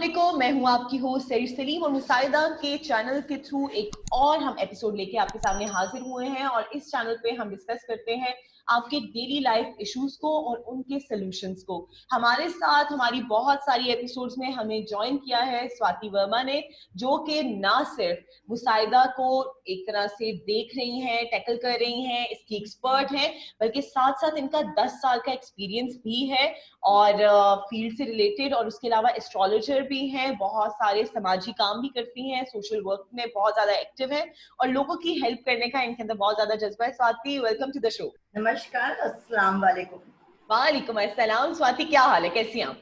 अस्सलामुअलैकुम, मैं हूं आपकी होस्ट सरीर सलीम और मुसाइदा के चैनल के थ्रू एक और हम एपिसोड लेके आपके सामने हाजिर हुए हैं। और इस चैनल पे हम डिस्कस करते हैं आपके डेली लाइफ इश्यूज को और उनके सॉल्यूशंस को। हमारे साथ हमारी बहुत सारी एपिसोड्स में हमें ज्वाइन किया है स्वाति वर्मा ने, जो कि ना सिर्फ मुसाइदा को एक तरह से देख रही हैं, टैकल कर रही हैं, इसकी एक्सपर्ट हैं, बल्कि साथ साथ इनका 10 साल का एक्सपीरियंस भी है और फील्ड से रिलेटेड, और उसके अलावा एस्ट्रोलॉजर भी हैं, बहुत सारे समाजी काम भी करती हैं, सोशल वर्क में बहुत ज्यादा एक्टिव हैं और लोगों की हेल्प करने का इनके अंदर बहुत ज्यादा जज्बा है। Swati, welcome to the show. नमस्कार, अस्सलाम वालेकुम। वालेकुम अस्सलाम। स्वाति, क्या हाल है, कैसी हैं आप?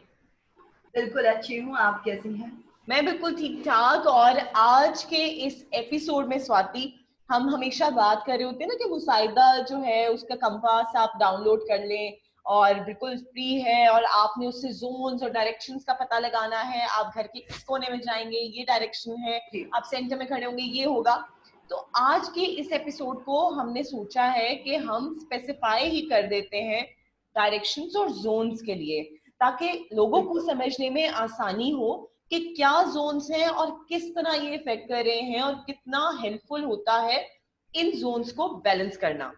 बिल्कुल अच्छी हूँ, आप कैसी हैं? मैं बिल्कुल ठीक ठाक। और आज के इस एपिसोड में स्वाति, हम हमेशा बात कर रहे होते हैं ना कि मुसाइदा जो है उसका कंपास आप डाउनलोड कर लें और बिल्कुल फ्री है, और आपने उससे जोन्स और डायरेक्शंस का पता लगाना है। आप घर के इस कोने में जाएंगे, ये डायरेक्शन है, आप सेंटर में खड़े होंगे, ये होगा। तो आज के इस एपिसोड को हमने सोचा है कि हम स्पेसिफाई ही कर देते हैं डायरेक्शंस और जोन्स के लिए, ताकि लोगों को समझने में आसानी हो कि क्या जोन्स हैं और किस तरह ये इफेक्ट कर रहे हैं और कितना हेल्पफुल होता है इन जोन्स को बैलेंस करना।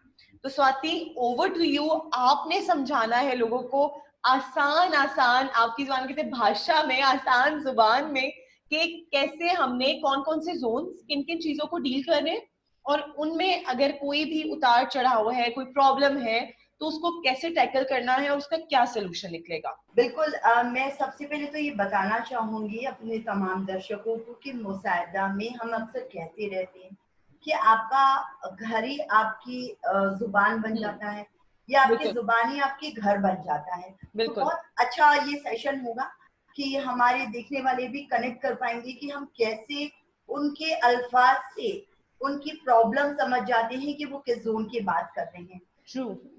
तो स्वाति, ओवर टू यू। आपने समझाना है लोगों को आसान आसान, आपकी जुबान कहते हैं भाषा में, आसान जुबान में, कि कैसे हमने कौन कौन से जोन्स किन किन चीजों को डील करने, और उनमें अगर कोई भी उतार चढ़ाव है, कोई प्रॉब्लम है, तो उसको कैसे टैकल करना है और उसका क्या सोल्यूशन निकलेगा। बिल्कुल। मैं सबसे पहले तो ये बताना चाहूंगी अपने तमाम दर्शकों को कि मुसाइदा में हम अक्सर कहते रहते हैं कि आपका घर ही आपकी जुबान बन जाता है या आपकी जुबान ही आपकी घर बन जाता है। तो बहुत अच्छा ये सेशन होगा कि हमारे देखने वाले भी कनेक्ट कर पाएंगे कि हम कैसे उनके अल्फाज से उनकी प्रॉब्लम समझ जाते हैं कि वो किस जोन की बात कर रहे हैं।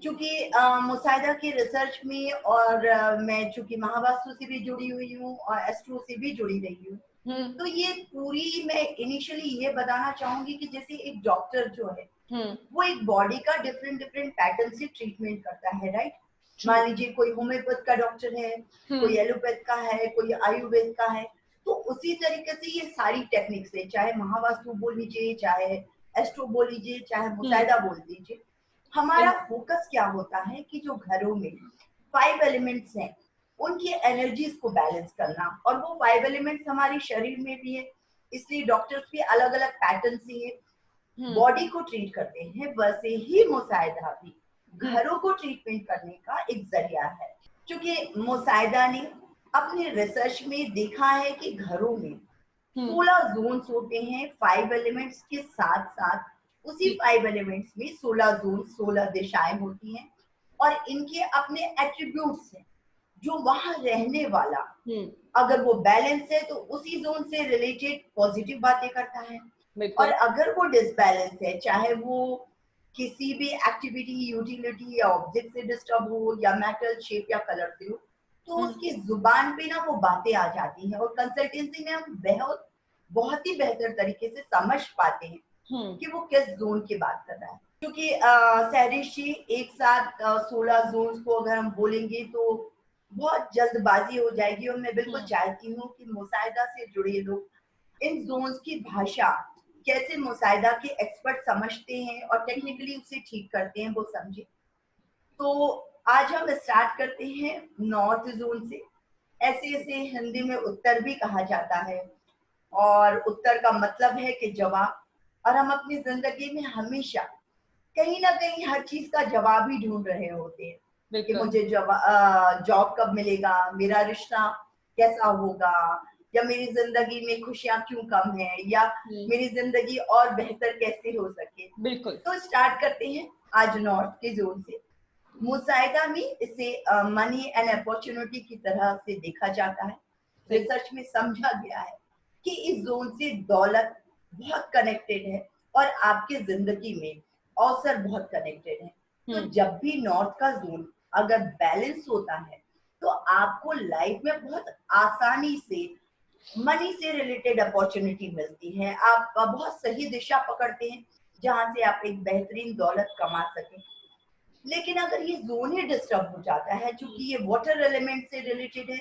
चूंकि मुसाइदा की रिसर्च में और मैं चूंकि महावास्तु से भी जुड़ी हुई हूँ और एस्ट्रो से भी जुड़ी रही हूँ, तो ये पूरी मैं इनिशियली ये बताना चाहूंगी कि जैसे एक डॉक्टर जो है वो एक बॉडी का डिफरेंट डिफरेंट पैटर्न से ट्रीटमेंट करता है, राइट? मान लीजिए कोई होम्योपैथ का डॉक्टर है, कोई एलोपैथ का है, कोई आयुर्वेद का है। तो उसी तरीके से ये सारी टेक्निक्स है, चाहे महावास्तु बोल लीजिए, चाहे एस्ट्रो बोल लीजिए, चाहे मुसाइदा बोल लीजिए। हमारा फोकस क्या होता है कि जो घरों में 5 एलिमेंट्स हैं उनकी एनर्जीज को बैलेंस करना, और वो 5 एलिमेंट्स हमारे शरीर में भी है, इसलिए डॉक्टर्स भी अलग अलग पैटर्न से बॉडी को ट्रीट करते हैं। वैसे ही मुसाइदा भी घरों को ट्रीटमेंट करने का एक जरिया है, क्योंकि मुसाइदा ने अपने रिसर्च में देखा है कि घरों में 16 जोन्स होते हैं 5 एलिमेंट्स के साथ साथ। उसी 5 एलिमेंट्स में 16 जोन, 16 दिशाएं होती हैं और इनके अपने एट्रीब्यूट्स हैं। जो वहां रहने वाला अगर वो बैलेंस है तो उसी जोन से रिलेटेड पॉजिटिव बातें करता है, और अगर वो डिसबैलेंस है, चाहे वो किसी भी एक्टिविटी, यूटिलिटी या ऑब्जेक्ट से डिस्टर्ब हो या मेटल, शेप या कलर से हो, तो उसकी जुबान पे ना वो बातें आ जाती हैं और कंसल्टेंसी में हम बहुत ही बेहतर तरीके से समझ पाते हैं कि वो किस जोन की बात कर रहा है। क्योंकि सहरिश जी, एक साथ 16 जोन को अगर हम बोलेंगे तो बहुत जल्दबाजी हो जाएगी, और मैं बिल्कुल चाहती हूँ कि मुसाइदा से जुड़े लोग इन जोन्स की भाषा कैसे मुसाइदा के एक्सपर्ट समझते हैं और टेक्निकली उसे ठीक करते हैं वो समझे। तो आज हम स्टार्ट करते हैं नॉर्थ जोन से। ऐसे हिंदी में उत्तर भी कहा जाता है, और उत्तर का मतलब है कि जवाब। और हम अपनी जिंदगी में हमेशा कहीं ना कहीं हर चीज का जवाब ही ढूंढ रहे होते हैं कि मुझे जॉब कब मिलेगा, मेरा रिश्ता कैसा होगा, या मेरी जिंदगी में खुशियां क्यों कम है, या मेरी जिंदगी और बेहतर कैसे हो सके। तो स्टार्ट करते हैं आज नॉर्थ के जोन से। मुसाइदा में इसे मनी एंड अपॉर्चुनिटी की तरह से देखा जाता है। रिसर्च में समझा गया है कि इस जोन से दौलत बहुत कनेक्टेड है और आपके जिंदगी में अवसर बहुत कनेक्टेड है। तो जब भी नॉर्थ का जोन अगर बैलेंस होता है तो आपको लाइफ में बहुत आसानी से मनी से रिलेटेड अपॉर्चुनिटी मिलती है। आप बहुत सही दिशा पकड़ते हैं जहां से आप एक बेहतरीन दौलत कमा सकें। लेकिन अगर ये जोन ही डिस्टर्ब हो जाता है, क्योंकि ये वाटर एलिमेंट से रिलेटेड है,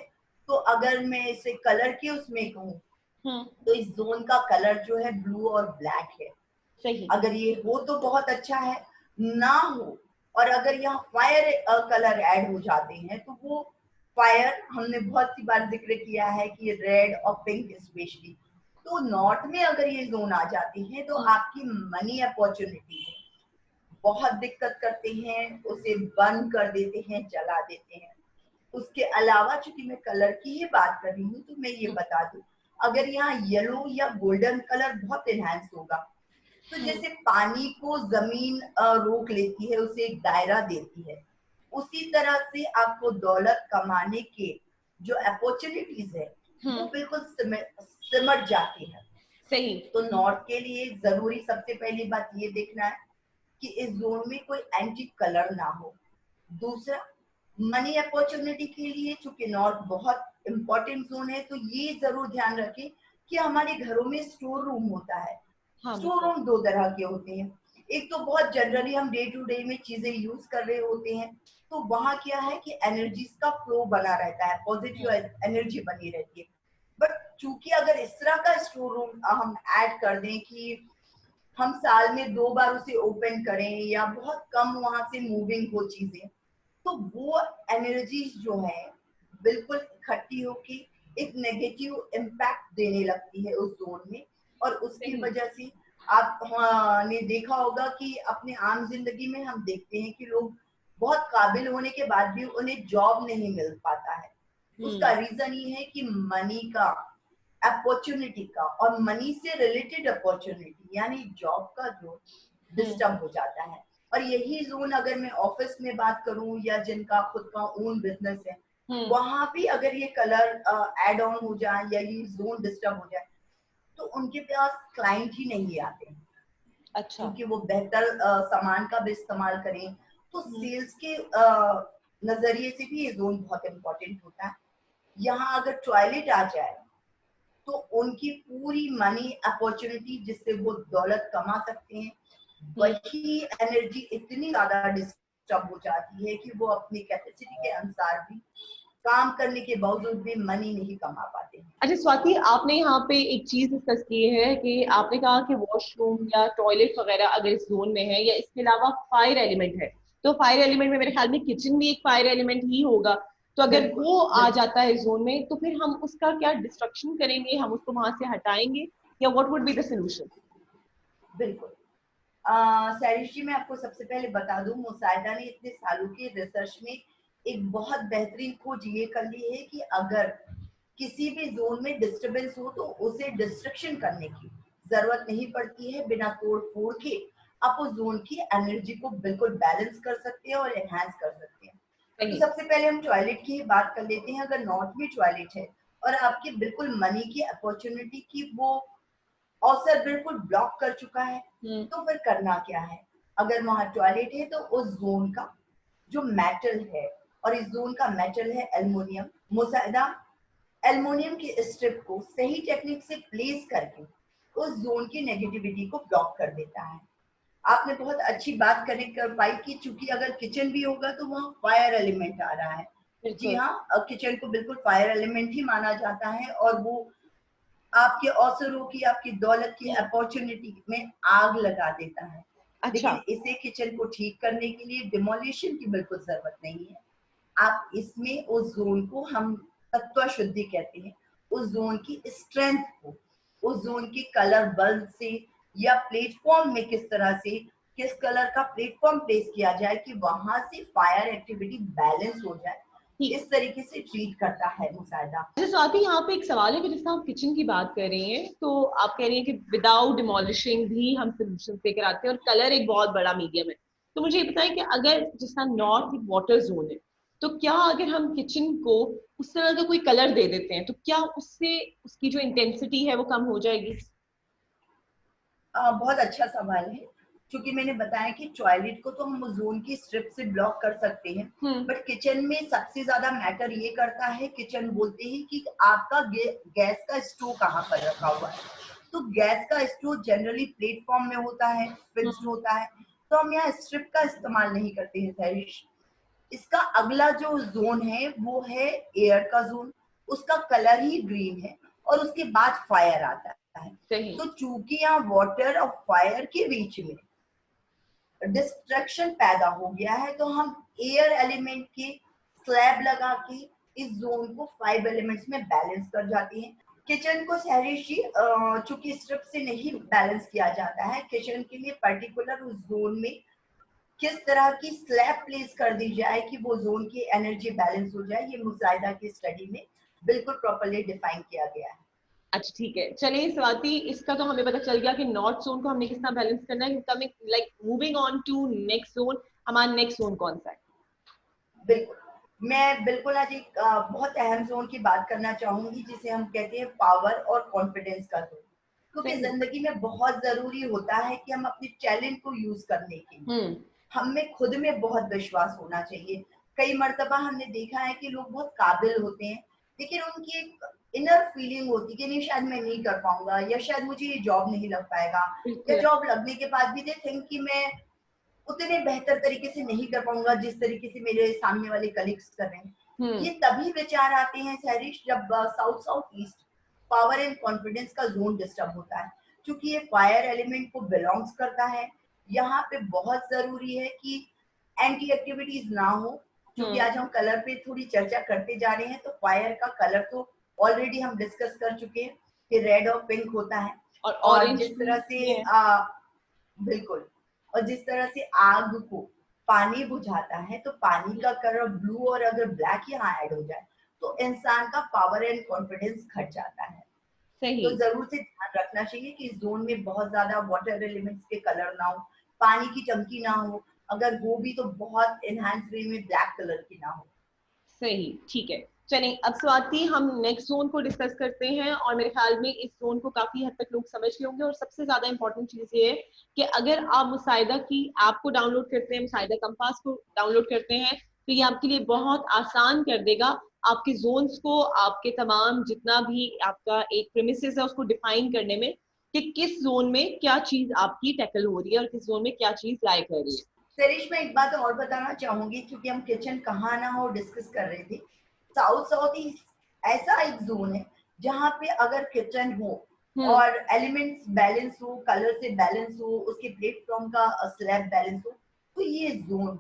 तो अगर मैं इसे कलर के उसमें कहूँ हम्म, तो इस जोन का कलर जो है ब्लू और ब्लैक है। सही। अगर ये हो तो बहुत अच्छा है, ना हो और अगर यहाँ फायर कलर ऐड हो जाते हैं तो वो फायर, हमने बहुत सी बार जिक्र किया है कि रेड और पिंक स्पेशली, तो नॉर्थ में अगर ये जोन आ जाती है तो आपकी मनी अपॉर्चुनिटी है, बहुत दिक्कत करते हैं, उसे बंद कर देते हैं, जला देते हैं। उसके अलावा चूंकि मैं कलर की ही बात कर रही हूँ तो मैं ये बता दूं, अगर यहाँ येलो या गोल्डन कलर बहुत एनहांस होगा, तो जैसे पानी को जमीन रोक लेती है, उसे एक दायरा देती है, उसी तरह से आपको दौलत कमाने के जो अपॉर्चुनिटीज है वो बिल्कुल सिमट जाती है। सही। तो नॉर्थ के लिए जरूरी सबसे पहली बात ये देखना है कि इस जोन में कोई एंटी कलर ना हो। दूसरा, मनी अपॉर्चुनिटी के लिए चूंकि नॉर्थ बहुत इंपॉर्टेंट जोन है, तो ये जरूर ध्यान रखें कि हमारे घरों में स्टोर रूम होता है। हाँ, स्टोर रूम दो तरह के होते हैं, एक तो बहुत जनरली हम डे टू डे में चीजें यूज कर रहे होते हैं, तो वहां क्या है कि एनर्जीज का फ्लो बना रहता है, पॉजिटिव एनर्जी बनी रहती है। बट चूंकि अगर इस तरह का स्टोर रूम हम ऐड कर दें कि हम साल में 2 बार उसे ओपन करें या बहुत कम वहां से मूविंग हो चीजें, तो वो एनर्जी जो है बिल्कुल इकट्ठी होके एक नेगेटिव इम्पैक्ट देने लगती है उस जोन में, और उसकी सही। वजह से आप ने देखा होगा कि अपने आम जिंदगी में हम देखते हैं कि लोग बहुत काबिल होने के बाद भी उन्हें जॉब नहीं मिल पाता है। उसका रीजन ये है कि मनी का, अपॉर्चुनिटी का और मनी से रिलेटेड अपॉर्चुनिटी यानी जॉब का जो डिस्टर्ब हो जाता है। और यही जोन अगर मैं ऑफिस में बात करूं या जिनका खुद का ओन बिजनेस है, वहां भी अगर ये कलर एड ऑन हो जाए या ये जोन डिस्टर्ब हो जाए, तो उनके पास क्लाइंट ही नहीं आते, अच्छा। क्योंकि वो बेहतर सामान का भी इस्तेमाल करें। तो सेल्स के नजरिए से भी ये जोन बहुत इंपॉर्टेंट होता है। यहाँ अगर टॉयलेट आ जाए तो उनकी पूरी मनी अपॉर्चुनिटी जिससे वो दौलत कमा सकते हैं, वही एनर्जी इतनी ज्यादा डिस्टर्ब हो जाती है कि वो अपनी कैपेसिटी के अनुसार भी काम करने के बावजूद भी मनी नहीं कमा पाते हैं। अच्छा स्वाति, आपने यहाँ पे एक चीज डिस्कस की है कि आपने कहा कि वॉशरूम या टॉयलेट वगैरह अगर इस जोन में है या इसके अलावा फायर एलिमेंट है, तो फायर एलिमेंट में मेरे ख्याल में किचन भी एक फायर एलिमेंट ही होगा। तो अगर बिल्कुल वो आ बिल्कुल जाता है जोन में तो फिर हम उसका क्या डिस्ट्रक्शन करेंगे, हम उसको वहां से हटाएंगे या what would be the solution? बिल्कुल। सैरिश जी, मैं आपको सबसे पहले बता दूं, मुसाहिदा ने इतने सालों के रिसर्च में एक बहुत बेहतरीन खोज ये कर ली है कि अगर किसी भी जोन में डिस्टरबेंस हो तो उसे डिस्ट्रक्शन करने की जरूरत नहीं पड़ती है। बिना तोड़ फोड़ के आप उस जोन की एनर्जी को बिल्कुल बैलेंस कर सकते हैं और एनहांस कर सकते हैं। तो सही। सबसे पहले हम टॉयलेट की बात कर लेते हैं। अगर नॉर्थ में टॉयलेट है और आपकी बिल्कुल मनी की अपॉर्चुनिटी की वो अवसर बिल्कुल ब्लॉक कर चुका है, तो फिर करना क्या है? अगर वहां टॉयलेट है तो उस जोन का जो मेटल है, और इस जोन का मेटल है एल्युमिनियम, मुसाहिदा एल्युमिनियम की स्ट्रिप को सही टेक्निक से प्लेस करके उस जोन की नेगेटिविटी को ब्लॉक कर देता है। आपने बहुत अच्छी बात कनेक्ट कर पाई कि चूंकि अगर किचन भी होगा तो वहाँ फायर एलिमेंट आ रहा है। जी बिल्कुल। हाँ, किचन को बिल्कुल फायर एलिमेंट ही माना जाता है, और वो आपके अवसरों की, आपकी दौलत की अपॉर्चुनिटी में आग लगा देता है। अच्छा। लेकिन इसे किचन को ठीक करने के लिए डिमोलिशन की बिल्कुल जरूरत नहीं है। आप इसमें उस जोन को, हम तत्व शुद्धि कहते हैं, उस जोन की स्ट्रेंथ को, उस जोन के कलर बल्ब से या प्लेटफॉर्म में किस तरह से, किस कलर का प्लेटफॉर्म प्लेस किया जाए कि वहां से फायर एक्टिविटी बैलेंस हो जाए, ठीक। इस तरीके से ट्रीट करता है मुसाहिदा। अच्छा स्वाति, यहाँ पे एक सवाल है कि जैसे हम किचन की बात कर रहे हैं तो आप कह रही हैं कि विदाउट डिमोलिशिंग भी हम सोल्यूशन लेकर आते हैं और कलर एक बहुत बड़ा मीडियम है। तो मुझे ये बताएं कि अगर जैसा नॉर्थ एक वाटर जोन है, तो क्या अगर हम किचन को उस तरह का कोई कलर दे देते हैं तो क्या उससे उसकी जो इंटेंसिटी है वो कम हो जाएगी? बहुत अच्छा सवाल है। क्योंकि मैंने बताया कि टॉयलेट को तो हम जोन की स्ट्रिप से ब्लॉक कर सकते हैं, बट किचन में सबसे ज्यादा मैटर ये करता है, किचन बोलते ही कि आपका गैस का स्टोव कहाँ पर रखा हुआ है। तो गैस का स्टोव जनरली प्लेटफॉर्म में होता है, फिक्स्ड होता है, तो हम यहाँ स्ट्रिप का इस्तेमाल नहीं करते हैं सैरिश। इसका अगला जो जोन है वो है एयर का जोन। उसका कलर ही ग्रीन है और उसके बाद फायर आता है। सही। तो चूंकि यहाँ वाटर और फायर के बीच में डिस्ट्रक्शन पैदा हो गया है, तो हम एयर एलिमेंट के स्लैब लगा के इस जोन को 5 एलिमेंट्स में बैलेंस कर जाती हैं। किचन को सहरिश जी चूंकि स्ट्रिप से नहीं बैलेंस किया जाता है, किचन के लिए पर्टिकुलर उस जोन में किस तरह की स्लैब प्लेस कर दी जाए कि वो जोन की एनर्जी बैलेंस हो जाए, ये मुजाहिदा की स्टडी में बिल्कुल प्रॉपर्ली डिफाइन किया गया है। अच्छा ठीक है, चलिए स्वाति, इसका तो हमें पता चल गया कि नॉर्थ जोन को हमने किस तरह बैलेंस करना है। Coming like moving on to next zone, हमारा नेक्स्ट जोन कौन सा है? बिल्कुल, मैं बिल्कुल आज एक बहुत अहम जोन की बात करना चाहूंगी जिसे हम कहते हैं पावर और कॉन्फिडेंस का जोन, क्योंकि जिंदगी में बहुत जरूरी होता है कि हम अपने टैलेंट को यूज करने के लिए हमें खुद में बहुत विश्वास होना चाहिए। कई मर्तबा हमने देखा है कि लोग बहुत काबिल होते हैं, लेकिन उनकी एक इनर फीलिंग होती है कि नहीं शायद मैं नहीं कर पाऊंगा, या शायद मुझे ये जॉब नहीं लग पाएगा, या जॉब लगने के बाद भी दे थिंक कि मैं उतने बेहतर तरीके से नहीं कर पाऊंगा जिस तरीके से मेरे सामने वाले कलीग्स कर रहे हैं। ये तभी विचार आते हैं सहरिश जब south south east power and confidence का जोन डिस्टर्ब होता है, क्योंकि ये फायर एलिमेंट को बिलोंग्स करता है। यहाँ पे बहुत जरूरी है कि एंटी एक्टिविटीज ना हो, क्योंकि आज हम कलर पे थोड़ी चर्चा करते जा रहे हैं। तो फायर का कलर तो ऑलरेडी हम डिस्कस कर चुके हैं कि रेड और पिंक होता है, और जिस तरह से बिल्कुल, और जिस तरह से आग को पानी बुझाता है तो पानी का कलर ब्लू और अगर ब्लैक यहाँ ऐड हो जाए तो इंसान का पावर एंड कॉन्फिडेंस घट जाता है। सही। तो जरूर से ध्यान रखना चाहिए कि इस जोन में बहुत ज्यादा वाटर एलिमेंट्स के कलर ना हो, पानी की टंकी ना हो, अगर वो भी तो बहुत एनहांस वे में ब्लैक कलर की ना हो। सही, ठीक है। चलिए अब स्वाति, हम नेक्स्ट जोन को डिस्कस करते हैं, और मेरे ख्याल में इस जोन को काफी हद तक लोग समझ गए होंगे। और सबसे ज्यादा इंपॉर्टेंट चीज ये है कि अगर आप मुसाइदा की ऐप को डाउनलोड करते हैं, मुसाइदा कंपास को डाउनलोड करते हैं, तो ये आपके लिए बहुत आसान कर देगा आपके जोन्स को, आपके तमाम जितना भी आपका एक प्रेमिसेस है उसको डिफाइन करने में, कि किस जोन में क्या चीज आपकी टैकल हो रही है और किस जोन में क्या चीज लाइक कर रही है। सरिश, मैं एक बात और बताना चाहूंगी, क्योंकि हम किचन कहाँ ना हो डिस्कस कर रहे थे। साउथ साउथ ईस्ट ऐसा एक जोन है जहाँ पे अगर किचन हो और एलिमेंट्स बैलेंस हो, कलर से बैलेंस हो, उसके प्लेटफॉर्म का स्लैब बैलेंस हो, तो ये जोन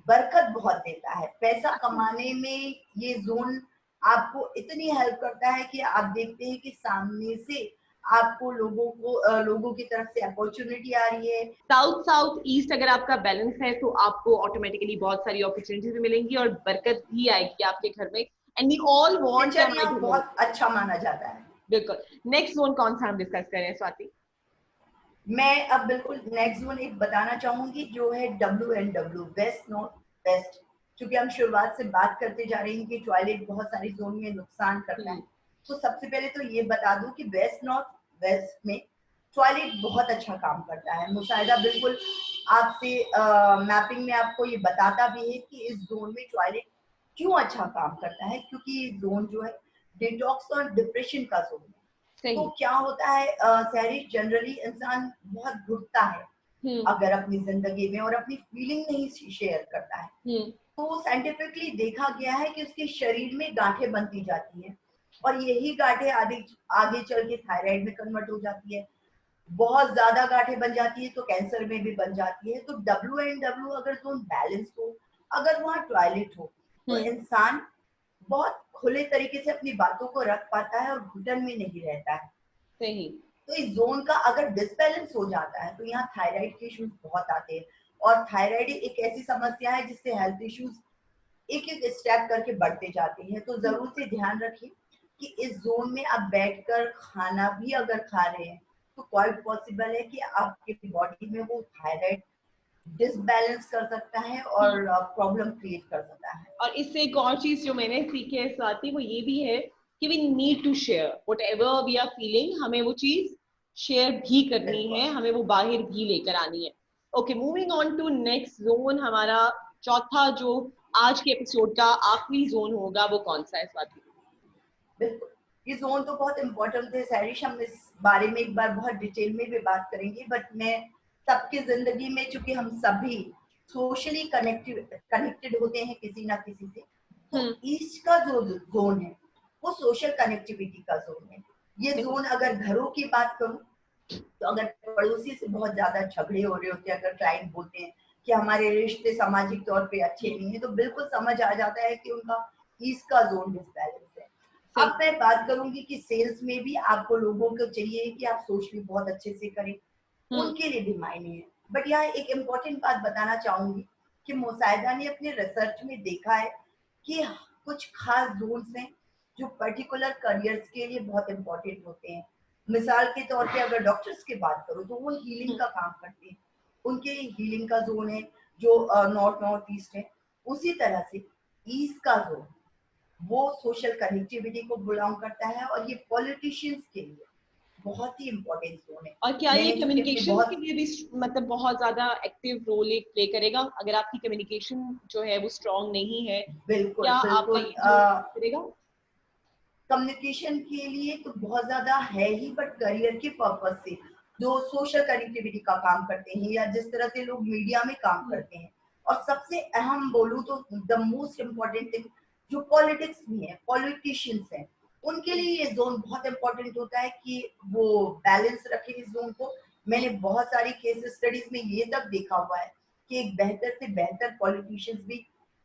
बरकत बहुत देता है। पैसा कमाने में ये जोन आपको इतनी हेल्प करता है कि आप देखते हैं कि सामने से आपको लोगों की तरफ से अपॉर्चुनिटी आ रही है। साउथ साउथ ईस्ट अगर आपका बैलेंस है तो आपको ऑटोमेटिकली बहुत सारी अपॉर्चुनिटीज भी मिलेंगी और बरकत भी आएगी आपके घर में। एंड वी ऑल वांट बहुत अच्छा माना जाता है। बिल्कुल। नेक्स्ट जोन कौन सा हम डिस्कस करें स्वाति? मैं अब बिल्कुल नेक्स्ट जोन एक बताना चाहूंगी जो है WNW, वेस्ट नॉर्थ वेस्ट। क्योंकि हम शुरुआत से बात करते जा रहे हैं कि टॉयलेट बहुत सारी जोन में नुकसान करता है, तो सबसे पहले तो ये बता दूं कि वेस्ट नॉर्थ वेस्ट में टॉयलेट बहुत अच्छा काम करता है। मुशाहिदा बिल्कुल आपसे मैपिंग में आपको ये बताता भी है कि इस जोन में टॉयलेट क्यों अच्छा काम करता है, क्योंकि ये जोन जो है डिटॉक्स और डिप्रेशन का जोन है। तो क्या होता है सहरी, जनरली इंसान बहुत घुटता है अगर अपनी जिंदगी में और अपनी फीलिंग नहीं शेयर करता है, तो साइंटिफिकली देखा गया है कि उसके शरीर में गांठें बनती जाती हैं और यही गांठें आगे चल के थायराइड में कन्वर्ट हो जाती है। बहुत ज्यादा गांठें बन जाती है तो कैंसर में भी बन जाती है। तो WNW अगर जोन बैलेंस हो, अगर वहाँ टॉयलेट हो, तो इंसान बहुत खुले तरीके से अपनी बातों को रख पाता है और घुटन में नहीं रहता है। सही। तो इस जोन का अगर डिसबैलेंस हो जाता है तो यहाँ थायराइड के इश्यूज बहुत आते हैं, और थायराइड एक ऐसी समस्या है जिससे हेल्थ इश्यूज एक एक स्टेप करके बढ़ते जाते हैं। तो जरूर से ध्यान रखिए कि इस जोन में आप बैठकर खाना भी अगर खा रहे हैं तो क्वाइट पॉसिबल है कि आपके बॉडी में वो थायराइड डिसबैलेंस कर सकता है और प्रॉब्लम क्रिएट कर सकता है। और इससे एक और चीज जो मैंने सीखी है स्वाति, वो ये भी है कि we need to share whatever we are feeling. हमें वो चीज शेयर भी करनी है, हमें वो बाहर भी लेकर आनी है। Okay, moving on to next zone. हमारा चौथा जो आज के एपिसोड का आखिरी जोन होगा वो कौन सा है स्वाति? बिल्कुल, ये जोन तो बहुत इम्पोर्टेंट है सैरिश, हम इस बारे में एक बार बहुत डिटेल में भी बात करेंगे, बट मैं सबकी जिंदगी में, चूंकि हम सभी सोशली कनेक्टेड होते हैं किसी ना किसी से, तो ईस्ट का जो जोन है वो सोशल कनेक्टिविटी का जोन है। ये जोन अगर घरों की बात करूं तो अगर पड़ोसी से बहुत ज्यादा झगड़े हो रहे होते हैं, अगर क्लाइंट बोलते हैं कि हमारे रिश्ते सामाजिक तौर पे अच्छे नहीं है, तो बिल्कुल समझ आ जाता है कि उनका ईस्ट का जोन डिसबैलेंस है। अब मैं बात करूंगी कि सेल्स में भी आपको लोगों को चाहिए कि आप सोशली बहुत अच्छे से करें, उनके लिए भी मायने है। बट यहाँ एक इम्पोर्टेंट बात बताना चाहूंगी कि मुसाहिदा ने अपने रिसर्च में देखा है कि कुछ खास जोन्स हैं जो पर्टिकुलर करियर्स के लिए बहुत इंपॉर्टेंट होते हैं। मिसाल के तौर पे अगर डॉक्टर्स की बात करो तो वो हीलिंग का काम करते हैं, उनके लिए हीलिंग का जोन है जो नॉर्थ ईस्ट है। उसी तरह से ईस्ट का जोन वो सोशल कनेक्टिविटी को बिलोंग करता है और ये पॉलिटिशियंस के लिए बहुत ही इम्पोर्टेंट जोन है। और क्या ये मैंने कम्युनिकेशन बहुत के लिए भी मतलब बहुत ज्यादा एक्टिव रोल एक प्ले करेगा? अगर आपकी कम्युनिकेशन जो है वो स्ट्रांग नहीं है, बिल्कुल क्या आपका बिल्कुल ये जोन करेगा? कम्युनिकेशन के लिए तो बहुत ज्यादा है ही, बट करियर के पर्पज से जो सोशल कनेक्टिविटी का काम करते हैं या जिस तरह से लोग मीडिया में काम करते हैं, और सबसे अहम बोलूं तो द मोस्ट इम्पोर्टेंट थिंग जो पॉलिटिक्स में है, पॉलिटिशियंस हैं, उनके लिए ये जोन बहुत इंपॉर्टेंट होता है कि वो बैलेंस रखें इस जोन को। मैंने बहुत सारी केस स्टडीज में ये तक देखा हुआ है कि एक बेहतर से बेहतर पॉलिटिशियंस भी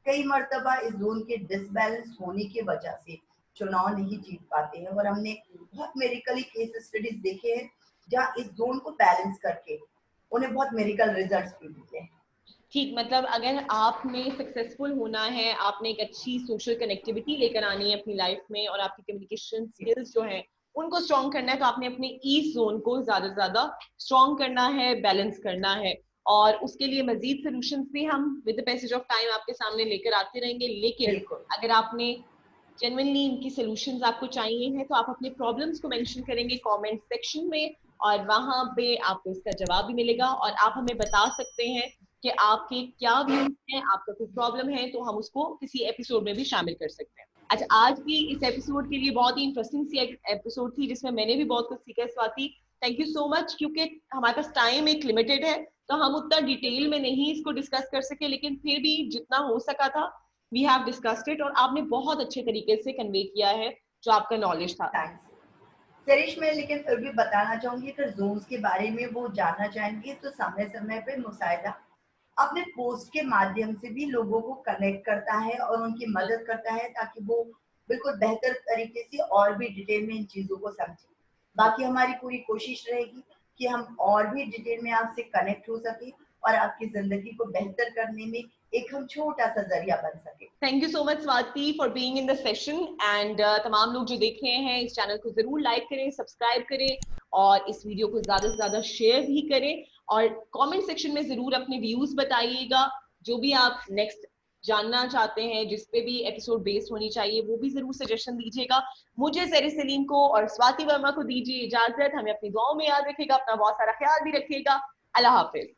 कई मर्तबा इस जोन के डिसबैलेंस होने की वजह से चुनाव नहीं जीत पाते हैं। और हमने बहुत मेडिकली केस स्टडीज देखे हैं जहाँ इस जोन को बैलेंस करके उन्हें बहुत मेडिकल रिजल्ट्स भी मिले हैं। ठीक, मतलब अगर आपने सक्सेसफुल होना है, आपने एक अच्छी सोशल कनेक्टिविटी लेकर आनी है अपनी लाइफ में और आपकी कम्युनिकेशन स्किल्स जो हैं उनको स्ट्रॉन्ग करना है, तो आपने अपने ईस्ट जोन को ज्यादा से ज्यादा स्ट्रॉन्ग करना है, बैलेंस करना है। और उसके लिए मजीद सोल्यूशंस भी हम with the passage of time आपके सामने लेकर आते रहेंगे। लेकिन अगर आपने जेन्युइनली इनकी सॉल्यूशंस आपको चाहिए हैं तो आप अपने प्रॉब्लम्स को मेंशन करेंगे कमेंट सेक्शन में, और वहां पे आपको इसका जवाब भी मिलेगा और आप हमें बता सकते हैं कि आपके क्या व्यूज हैं, आपका कोई प्रॉब्लम है तो हम उसको किसी एपिसोड में भी शामिल कर सकते हैं। अच्छा, आज की इस एपिसोड के लिए बहुत ही इंटरेस्टिंग सी एपिसोड थी जिसमें मैंने भी बहुत कुछ सीखा। Swati, thank you so much, क्योंकि हमारे पास टाइम एक लिमिटेड है तो हम उतना डिटेल में नहीं इसको डिस्कस कर सके, लेकिन फिर भी जितना हो सका था वी हैव डिस्कस्ड इट, और आपने बहुत अच्छे तरीके से कन्वे किया है जो आपका नॉलेज था। सरिश, मैं लेकिन फिर भी बताना चाहूंगी, अगर जोन्स के बारे में वो जानना चाहेंगे तो समय समय पे मुसाहिदा अपने पोस्ट के माध्यम से भी लोगों को कनेक्ट करता है और उनकी मदद करता है ताकि वो बिल्कुल बेहतर तरीके से और भी डिटेल में इन चीजों को समझें। बाकी हमारी पूरी कोशिश रहेगी कि हम और भी डिटेल में आपसे कनेक्ट हो सके और आपकी जिंदगी को बेहतर करने में एक हम छोटा सा जरिया बन सके। Thank you so much Swati for being in the session. And तमाम लोग जो देख रहे हैं इस चैनल को जरूर लाइक करें, सब्सक्राइब करें और इस वीडियो को ज्यादा से ज्यादा शेयर भी करें, और कमेंट सेक्शन में जरूर अपने व्यूज बताइएगा, जो भी आप नेक्स्ट जानना चाहते हैं, जिस पे भी एपिसोड बेस्ड होनी चाहिए वो भी जरूर सजेशन दीजिएगा। मुझे सैरी सलीम को और स्वाति वर्मा को दीजिए इजाजत। हमें अपनी दुआओं में याद रखिएगा, अपना बहुत सारा ख्याल भी रखिएगा। अल्लाह हाफिज।